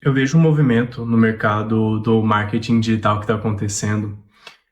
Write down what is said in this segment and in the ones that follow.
Eu vejo um movimento no mercado do marketing digital que está acontecendo,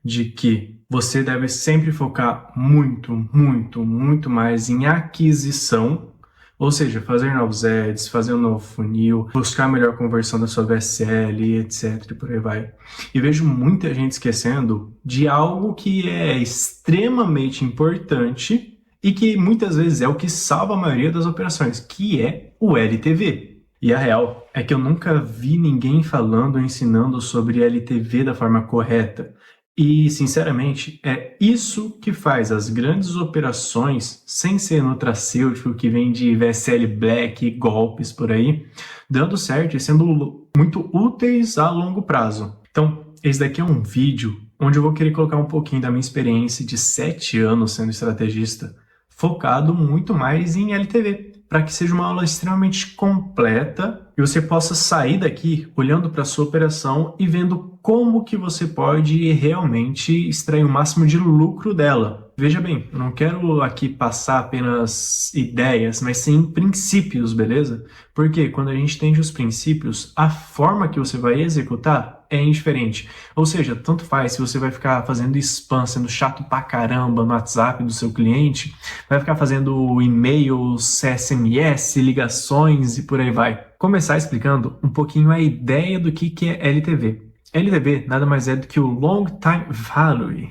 de que você deve sempre focar muito, muito, muito mais em aquisição, ou seja, fazer novos ads, fazer um novo funil, buscar a melhor conversão da sua VSL, etc. E por aí vai. E vejo muita gente esquecendo de algo que é extremamente importante e que muitas vezes é o que salva a maioria das operações, que é o LTV. E a real é que eu nunca vi ninguém falando ou ensinando sobre LTV da forma correta. E, sinceramente, é isso que faz as grandes operações, sem ser nutracêutico, que vem de VSL Black, golpes por aí, dando certo e sendo muito úteis a longo prazo. Então, esse daqui é um vídeo onde eu vou querer colocar um pouquinho da minha experiência de 7 anos sendo estrategista, focado muito mais em LTV, para que seja uma aula extremamente completa e você possa sair daqui olhando para a sua operação e vendo como que você pode realmente extrair o máximo de lucro dela. Veja bem, eu não quero aqui passar apenas ideias, mas sim princípios, beleza? Porque quando a gente entende os princípios, a forma que você vai executar é indiferente. Ou seja, tanto faz se você vai ficar fazendo spam, sendo chato pra caramba no WhatsApp do seu cliente, vai ficar fazendo e-mails, SMS, ligações e por aí vai. Começar explicando um pouquinho a ideia do que é LTV. LTV nada mais é do que o Long Time Value.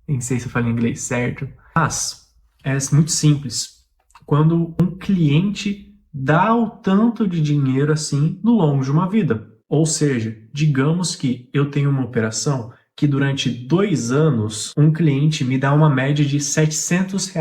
Nem sei se eu falei inglês certo. Mas é muito simples. Quando um cliente dá o tanto de dinheiro assim no longo de uma vida. Ou seja, digamos que eu tenho uma operação que durante 2 anos um cliente me dá uma média de R$ 700.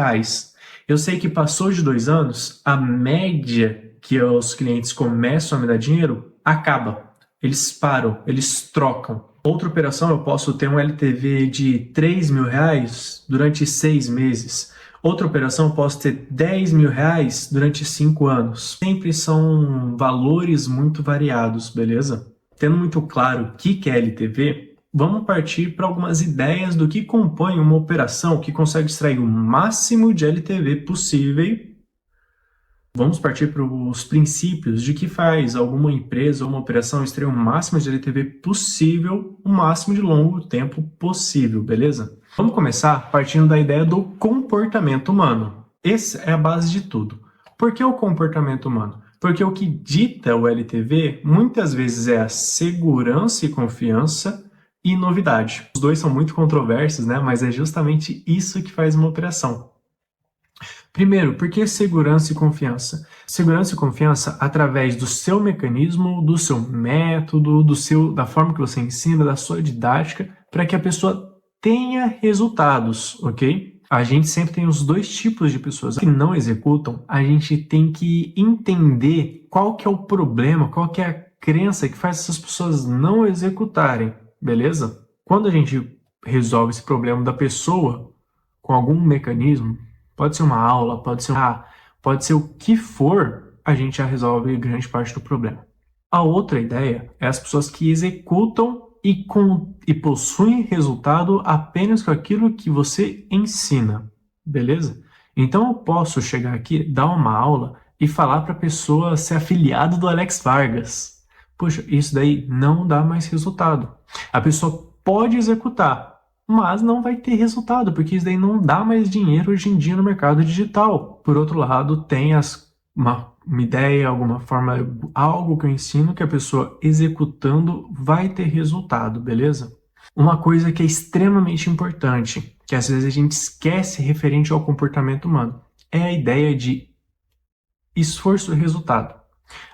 Eu sei que passou de 2 anos, a média que os clientes começam a me dar dinheiro acaba. Eles param, eles trocam. Outra operação eu posso ter um LTV de R$ 3.000 durante 6 meses. Outra operação eu posso ter R$ 10.000 durante 5 anos. Sempre são valores muito variados, beleza? Tendo muito claro o que é LTV, vamos partir para algumas ideias do que compõe uma operação que consegue extrair o máximo de LTV possível. Vamos partir para os princípios de que faz alguma empresa ou uma operação extrair o máximo de LTV possível, o máximo de longo tempo possível, beleza? Vamos começar partindo da ideia do comportamento humano. Essa é a base de tudo. Por que o comportamento humano? Porque o que dita o LTV muitas vezes é a segurança e confiança e novidade. Os dois são muito controversos, né? Mas é justamente isso que faz uma operação. Primeiro, por que segurança e confiança? Segurança e confiança através do seu mecanismo, do seu método, da forma que você ensina, da sua didática, para que a pessoa tenha resultados, ok? A gente sempre tem os dois tipos de pessoas que não executam. A gente tem que entender qual que é o problema, qual que é a crença que faz essas pessoas não executarem, beleza? Quando a gente resolve esse problema da pessoa com algum mecanismo, pode ser uma aula, pode ser o que for, a gente já resolve grande parte do problema. A outra ideia é as pessoas que executam e possuem resultado apenas com aquilo que você ensina, beleza? Então eu posso chegar aqui, dar uma aula e falar para a pessoa ser afiliado do Alex Vargas. Poxa, isso daí não dá mais resultado. A pessoa pode executar, mas não vai ter resultado, porque isso daí não dá mais dinheiro hoje em dia no mercado digital. Por outro lado, tem uma ideia, alguma forma, algo que eu ensino que a pessoa executando vai ter resultado, beleza? Uma coisa que é extremamente importante, que às vezes a gente esquece referente ao comportamento humano, é a ideia de esforço e resultado.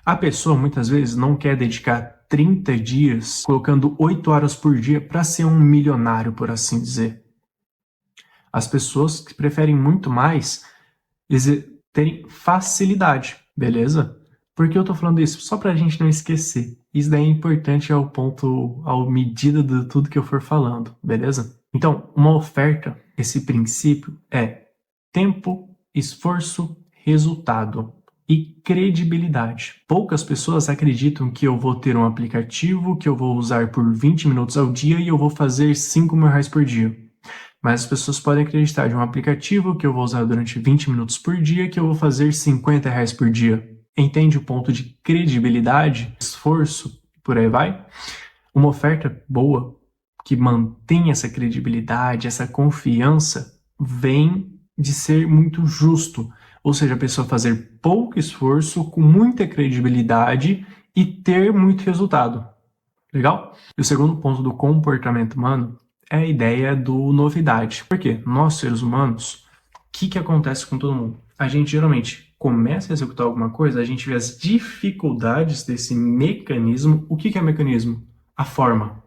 A pessoa muitas vezes não quer dedicar 30 dias colocando 8 horas por dia para ser um milionário, por assim dizer. As pessoas que preferem muito mais terem facilidade, beleza? Por que eu tô falando isso? Só pra gente não esquecer. Isso daí é importante ao ponto, à medida de tudo que eu for falando, beleza? Então, uma oferta, esse princípio é tempo, esforço, resultado e credibilidade. Poucas pessoas acreditam que eu vou ter um aplicativo que eu vou usar por 20 minutos ao dia e eu vou fazer R$ 5.000 por dia. Mas as pessoas podem acreditar de um aplicativo que eu vou usar durante 20 minutos por dia que eu vou fazer R$ 50 por dia. Entende o ponto de credibilidade, esforço por aí vai. Uma oferta boa, que mantém essa credibilidade, essa confiança, vem de ser muito justo. Ou seja, a pessoa fazer pouco esforço, com muita credibilidade e ter muito resultado. Legal? E o segundo ponto do comportamento humano é a ideia do novidade. Por quê? Nós, seres humanos, o que acontece com todo mundo? A gente geralmente começa a executar alguma coisa, a gente vê as dificuldades desse mecanismo. O que é mecanismo? A forma.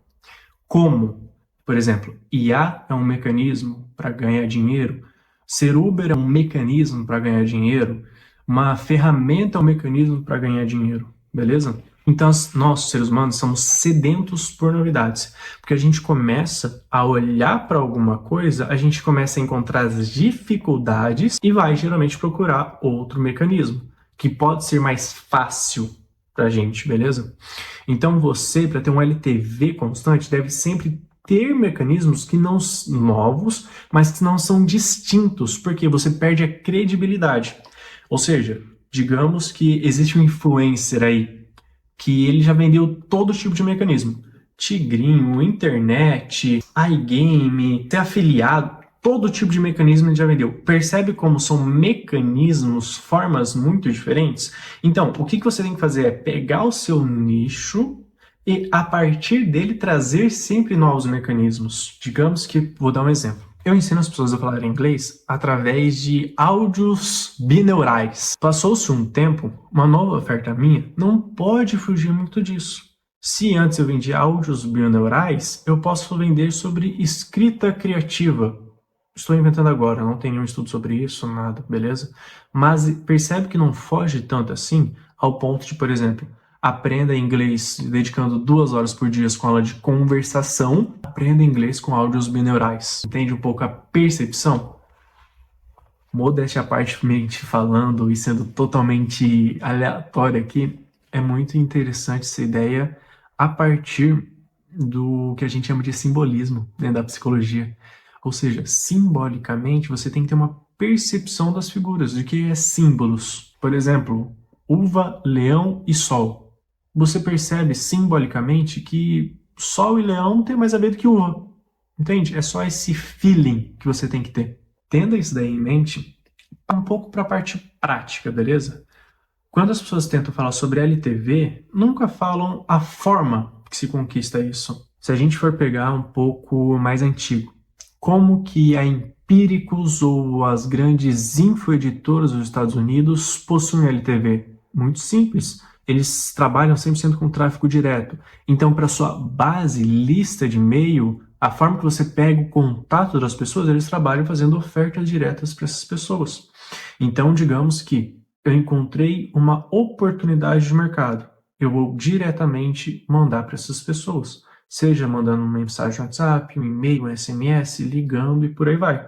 Como? Por exemplo, IA é um mecanismo para ganhar dinheiro, ser Uber é um mecanismo para ganhar dinheiro, uma ferramenta é um mecanismo para ganhar dinheiro, beleza? Então, nós, seres humanos, somos sedentos por novidades, porque a gente começa a olhar para alguma coisa, a gente começa a encontrar as dificuldades e vai geralmente procurar outro mecanismo, que pode ser mais fácil para a gente, beleza? Então, você, para ter um LTV constante, deve sempre ter mecanismos que não são novos, mas que não são distintos, porque você perde a credibilidade. Ou seja, digamos que existe um influencer aí que ele já vendeu todo tipo de mecanismo. Tigrinho, internet, iGame, ser afiliado, todo tipo de mecanismo ele já vendeu. Percebe como são mecanismos, formas muito diferentes? Então, o que você tem que fazer é pegar o seu nicho e, a partir dele, trazer sempre novos mecanismos. Digamos que, vou dar um exemplo. Eu ensino as pessoas a falar inglês através de áudios bineurais. Passou-se um tempo, uma nova oferta minha não pode fugir muito disso. Se antes eu vendia áudios bineurais, eu posso vender sobre escrita criativa. Estou inventando agora, não tem nenhum estudo sobre isso, nada, beleza? Mas percebe que não foge tanto assim ao ponto de, por exemplo, aprenda inglês dedicando 2 horas por dia com aula de conversação, aprenda inglês com áudios bineurais. Entende um pouco a percepção? Modéstia à parte falando e sendo totalmente aleatório aqui, é muito interessante essa ideia a partir do que a gente chama de simbolismo dentro da psicologia. Ou seja, simbolicamente você tem que ter uma percepção das figuras, de que é símbolos. Por exemplo, uva, leão e sol. Você percebe simbolicamente que sol e leão tem mais a ver do que uva. Entende? É só esse feeling que você tem que ter. Tendo isso daí em mente, um pouco para a parte prática, beleza? Quando as pessoas tentam falar sobre LTV, nunca falam a forma que se conquista isso. Se a gente for pegar um pouco mais antigo, como que a Empíricos ou as grandes infoeditoras dos Estados Unidos possuem LTV? Muito simples. Eles trabalham 100% com tráfego direto. Então, para sua base, lista de e-mail, a forma que você pega o contato das pessoas, eles trabalham fazendo ofertas diretas para essas pessoas. Então, digamos que eu encontrei uma oportunidade de mercado. Eu vou diretamente mandar para essas pessoas. Seja mandando uma mensagem no WhatsApp, um e-mail, um SMS, ligando e por aí vai.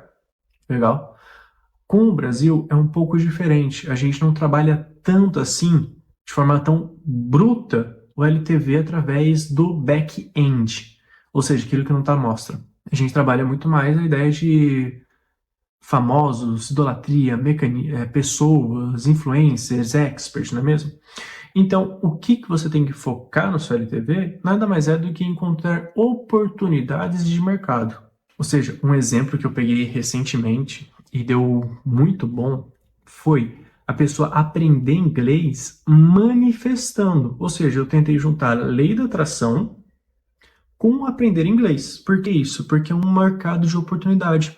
Legal? Com o Brasil é um pouco diferente. A gente não trabalha tanto assim, de forma tão bruta, o LTV através do back-end. Ou seja, aquilo que não está à mostra. A gente trabalha muito mais a ideia de famosos, idolatria, pessoas, influencers, experts, não é mesmo? Então, o que você tem que focar no seu LTV nada mais é do que encontrar oportunidades de mercado. Ou seja, um exemplo que eu peguei recentemente e deu muito bom foi a pessoa aprender inglês manifestando. Ou seja, eu tentei juntar a lei da atração com aprender inglês. Por que isso? Porque é um mercado de oportunidade.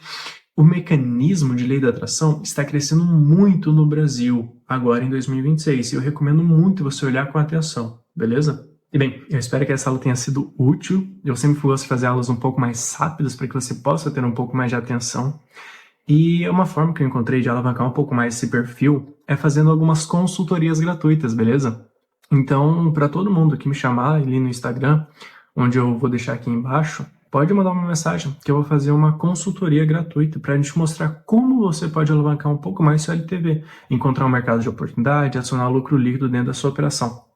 O mecanismo de lei da atração está crescendo muito no Brasil, agora em 2026, e eu recomendo muito você olhar com atenção, beleza? E bem, eu espero que essa aula tenha sido útil. Eu sempre gosto de fazer aulas um pouco mais rápidas para que você possa ter um pouco mais de atenção. E uma forma que eu encontrei de alavancar um pouco mais esse perfil é fazendo algumas consultorias gratuitas, beleza? Então, para todo mundo que me chamar ali no Instagram, onde eu vou deixar aqui embaixo, pode mandar uma mensagem que eu vou fazer uma consultoria gratuita para a gente mostrar como você pode alavancar um pouco mais seu LTV, encontrar um mercado de oportunidade, adicionar lucro líquido dentro da sua operação.